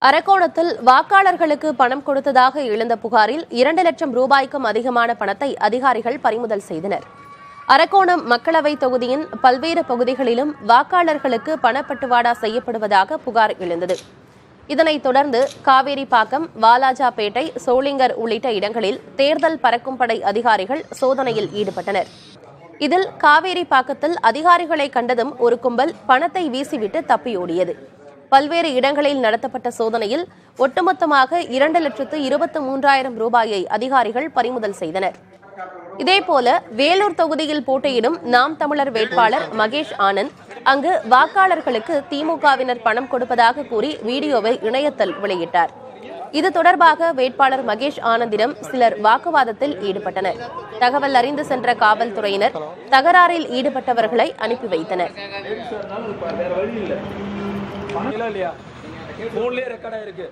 அரக்கோணத்தில் வாக்காளர்களுக்கு பணம் கொடுத்ததாக எழுந்த புகாரில் 2 லட்சம் ரூபாய்க்கும் அதிகமான பணத்தை அதிகாரிகள் பறிமுதல் செய்தனர். அரக்கோணம் மக்களவைத் தொகுதியின் பல்வேறு பகுதிகளிலும் வாக்காளர்களுக்கு பணப்பட்டுவாடா செய்யப்படுவதாக புகார் எழுந்தது. இதனைத் தொடர்ந்து காவேரிப்பாக்கம், வாலாஜாபேட்டை, சோளிங்கர் உள்ளிட்ட இடங்களில் தேர்தல் பறக்கும் படை அதிகாரிகள் சோதனையில் ஈடுபட்டனர். இதில் காவேரிப்பாக்கத்தில் அதிகாரிகளை கண்டதும் ஒரு கும்பல் பணத்தை வீசிவிட்டு தப்பியோடியது. பல்வேறு இடங்களில் நடத்தப்பட்ட சோதனையில் ஒட்டுமொத்தமாக 2,23,000 ரூபாயை அதிகாரிகள் பறிமுதல் செய்தனர். இதேபோல வேலூர் தொகுதியில் போட்டியிடும் நாம் தமிழர் வேட்பாளர் மகேஷ் ஆனந்த் அங்கு வாக்காளர்களுக்கு திமுகவினர் பணம் கொடுப்பதாக கூறி வீடியோவை இணையத்தில் வெளியிட்டார். இது தொடர்பாக வேட்பாளர் மகேஷ் ஆனந்திடம் சிலர் வாக்குவாதத்தில் ஈடுபட்டனர். தகவல் அறிந்து சென்ற காவல்துறையினர் தகராறில் ஈடுபட்டவர்களை அனுப்பி வைத்தனர். இல்லையா? போன்லயே ரெக்கார்ட் ஆயிருக்கு.